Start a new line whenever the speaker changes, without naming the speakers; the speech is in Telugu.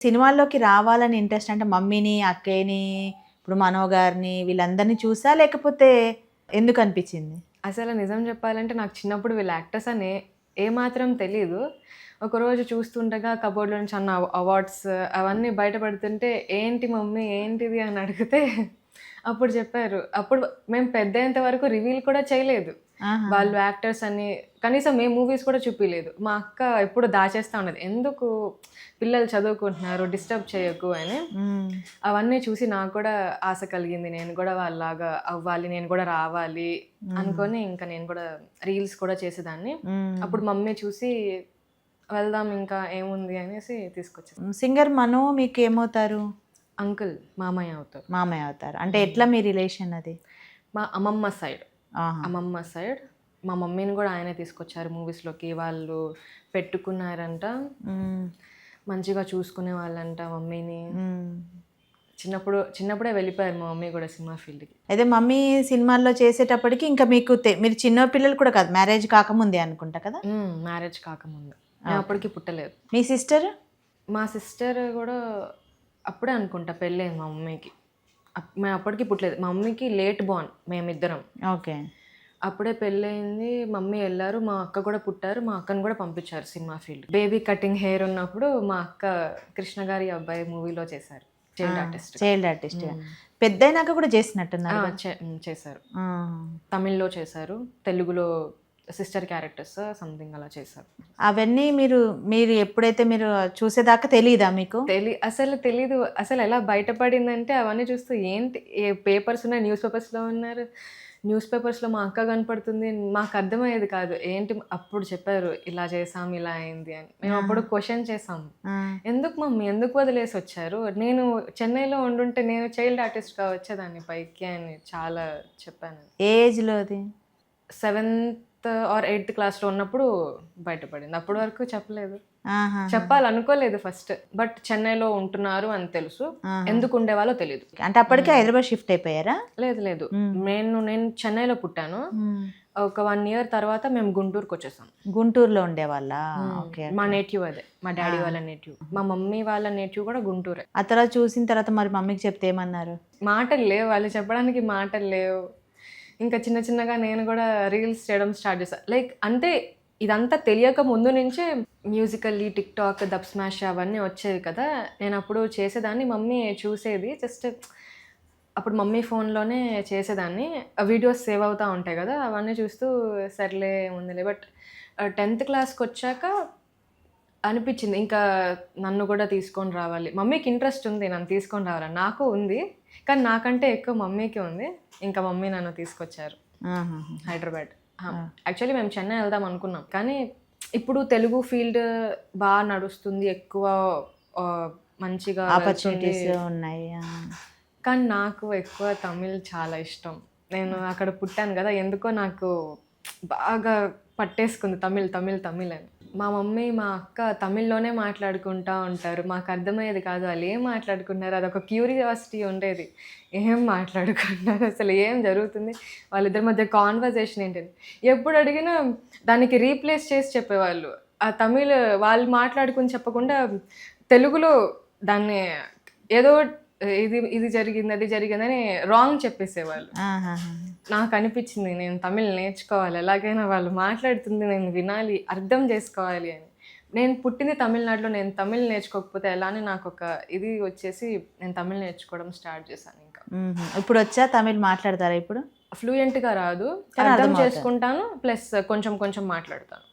సినిమాల్లోకి రావాలని ఇంట్రెస్ట్ అంటే మమ్మీని, అక్కయ్యని, ఇప్పుడు మనో గారిని వీళ్ళందరిని చూసా? లేకపోతే ఎందుకు అనిపించింది?
అసలు నిజం చెప్పాలంటే నాకు చిన్నప్పుడు వీళ్ళు యాక్టర్స్ అని ఏమాత్రం తెలీదు. ఒకరోజు చూస్తుండగా కబోర్డ్‌లో నుంచి అవార్డ్స్ అవన్నీ బయటపడుతుంటే, "ఏంటి మమ్మీ ఏంటిది?" అని అడిగితే అప్పుడు చెప్పారు. అప్పుడు మేము పెద్దయ్యేంత వరకు రివీల్ కూడా చేయలేదు.
ఆహా!
వాళ్ళు యాక్టర్స్ అని కనీసం ఏ మూవీస్ కూడా చూపియలేదు. మా అక్క ఎప్పుడు దాచేస్తా ఉండేది. ఎందుకు పిల్లలు చదువుకుంటున్నారు డిస్టర్బ్ చేయకు అని.
హ్మ్.
అవన్నీ చూసి నాకు కూడా ఆశ కలిగింది. నేను కూడా వాళ్ళలాగా అవ్వాలి, నేను కూడా రావాలి అనుకోని ఇంకా నేను కూడా రీల్స్ కూడా చేసేదాన్ని. అప్పుడు మమ్మీ చూసి వెళ్దాం ఇంకా ఏముంది అనేసి తీసుకొచ్చేసారు.
సింగర్ మనో మీకు ఏమవుతారు?
అంకుల్, మామయ్య అవుతారు.
మామయ్య అవుతారు. అంటే ఎట్లా మీ రిలేషన్ అది?
మా అమ్మమ్మ సైడ్.
ఆహా!
అమ్మమ్మ సైడ్. మా మమ్మీని కూడా ఆయనే తీసుకొచ్చారు మూవీస్‌లోకి. వాళ్ళు పెట్టుకున్నారంట.
హ్మ్.
మంచిగా చూసుకునే వాళ్ళంట మమ్మీని.
హ్మ్.
చిన్నప్పుడే వెళ్ళిపోయారు మా మమ్మీ కూడా సినిమా ఫీల్డ్‌కి.
అయితే మమ్మీ సినిమాల్లో చేసేటప్పటికి ఇంకా మీకు మీరు చిన్న పిల్లలు కూడా కాదు, మ్యారేజ్ కాకముందే అనుకుంటా కదా?
మ్యారేజ్ కాకముందు. మేము అప్పటికి పుట్టలేదు.
మీ సిస్టర్?
మా సిస్టర్ కూడా అప్పుడే అనుకుంటా పెళ్ళయింది మా మమ్మీకి. మేము అప్పటికి పుట్టలేదు. మా మమ్మీకి లేట్ బోర్న్ మేమిద్దరం.
ఓకే.
అప్పుడే పెళ్ళయింది. మమ్మీ ఎళ్లారు. మా అక్క కూడా పుట్టారు. మా అక్కని కూడా పంపించారు cinema field. Baby cutting hair ఉన్నప్పుడు మా అక్క కృష్ణ గారి అబ్బాయి మూవీలో చేశారు. Child artist.
Child artist. పెద్దయినాక కూడా చేసినట్టున్నారు.
చేశారు.
ఆ.
తమిళ్‌లో చేశారు. తెలుగులో సిస్టర్ క్యారెక్టర్స్ సంథింగ్ అలా చేశారు.
అవన్నీ మీరు ఎప్పుడైతే మీరు చూసేదాకా తెలీదా మీకు?
అసలు తెలీదు. అసలు ఎలా బయటపడిందంటే అవన్నీ చూస్తూ ఏంటి పేపర్స్ ఉన్నాయి, న్యూస్ పేపర్స్‌లో ఉన్నారు. న్యూస్ పేపర్స్‌లో మా అక్క కనపడుతుంది. మాకు అర్థమయ్యేది కాదు. ఏంటి అప్పుడు చెప్పారు ఇలా చేసాం, ఇలా అయింది అని. మేము అప్పుడు క్వెషన్ చేసాం. ఎందుకు మమ్మీ ఎందుకు వదిలేసి వచ్చారు? నేను చెన్నైలో ఉండుంటే నేను చైల్డ్ ఆర్టిస్ట్‌గా వచ్చేదాన్ని పైకి అని చాలా చెప్పాను.
ఏ ఏజ్‌లో అది?
7th ఆర్ 8th క్లాస్‌లో ఉన్నప్పుడు బయటపడింది. అప్పటి వరకు చెప్పలేదు.
ఆహా!
చెప్పాలనుకోలేదు ఫస్ట్. బట్ చెన్నైలో ఉంటున్నారు అని తెలుసు. ఎందుకు ఉండేవాళ్ళో తెలీదు.
అంటే అప్పటికే హైదరాబాద్ షిఫ్ట్ అయిపోయారా?
లేదు. నేను చెన్నైలో పుట్టాను. ఒక 1 ఇయర్ తర్వాత మేము గుంటూరుకి వచ్చేసాం.
గుంటూరులో ఉండేవాళ్ళా? ఓకే.
మా నేటివ్ అదే. మా డాడీ వాళ్ళ నేటివ్. మా మమ్మీ వాళ్ళ నేటివ్ కూడా గుంటూరే.
ఆ తర్వాత చూసిన తర్వాత మరి మమ్మీకి చెప్తే ఏమన్నారు?
మాటలు లేవు. వాళ్ళు చెప్పడానికి మాటలు లేవు. ఇంకా చిన్నగా నేను కూడా రీల్స్ చేయడం స్టార్ట్ చేశాను. లైక్ అంటే ఇదంతా తెలియక ముందు నుంచే మ్యూజికల్లీ, టిక్‌టాక్, దబ్ స్మాష్ అవన్నీ వచ్చేవి కదా! నేను అప్పుడు చేసేదాన్ని. మమ్మీ చూసేది. జస్ట్ అప్పుడు మమ్మీ ఫోన్‌లోనే చేసేదాన్ని. వీడియోస్ సేవ్ అవుతా ఉంటాయి కదా! అవన్నీ చూస్తూ సర్లే ఉందిలే. బట్ 10th క్లాస్‌కొచ్చాక అనిపించింది ఇంకా నన్ను కూడా తీసుకొని రావాలి. మమ్మీకి ఇంట్రెస్ట్ ఉంది నన్ను తీసుకొని రావాలని. నాకు ఉంది. కానీ నాకంటే ఎక్కువ మమ్మీకి ఉంది. ఇంకా మమ్మీ నన్ను తీసుకొచ్చారు హైదరాబాద్. యాక్చువల్లీ మేము చెన్నై వెళ్దాం అనుకున్నాం. కానీ ఇప్పుడు తెలుగు ఫీల్డ్ బాగా నడుస్తుంది. ఎక్కువ మంచిగా
ఆపర్చునిటీస్ ఉన్నాయి.
కానీ నాకు ఎక్కువ తమిళ్ చాలా ఇష్టం. నేను అక్కడ పుట్టాను కదా! ఎందుకో నాకు బాగా పట్టేసుకుంది తమిళ్ అని. మా మమ్మీ, మా అక్క తమిళ్‌లోనే మాట్లాడుకుంటా ఉంటారు. మాకు అర్థమయ్యేది కాదు. వాళ్ళు ఏం మాట్లాడుకున్నారు? అదొక క్యూరియాసిటీ ఉండేది. ఏం మాట్లాడుకుంటున్నారు? అసలు ఏం జరుగుతుంది? వాళ్ళిద్దరి మధ్య కాన్వర్జేషన్ ఏంటని. ఎప్పుడు అడిగినా దానికి రీప్లేస్ చేసి చెప్పేవాళ్ళు. ఆ తమిళ్ వాళ్ళు మాట్లాడుకుని చెప్పకుండా తెలుగులో దాన్ని ఏదో ఇది జరిగింది, అది జరిగిందని రాంగ్ చెప్పేసేవాళ్ళు. నాకు అనిపించింది నేను తమిళ్ నేర్చుకోవాలి. ఎలాగైనా వాళ్ళు మాట్లాడుతుంది నేను వినాలి, అర్థం చేసుకోవాలి అని. నేను పుట్టింది తమిళనాడులో. నేను తమిళ్ నేర్చుకోకపోతే ఎలా అని నాకు ఒక ఇది వచ్చేసి నేను తమిళ్ నేర్చుకోవడం స్టార్ట్ చేశాను ఇంకా.
ఇప్పుడు వచ్చా తమిళ్ మాట్లాడతారా ఇప్పుడు?
ఫ్లూయెంట్‌గా రాదు. అర్థం చేసుకుంటాను. ప్లస్ కొంచెం మాట్లాడతాను.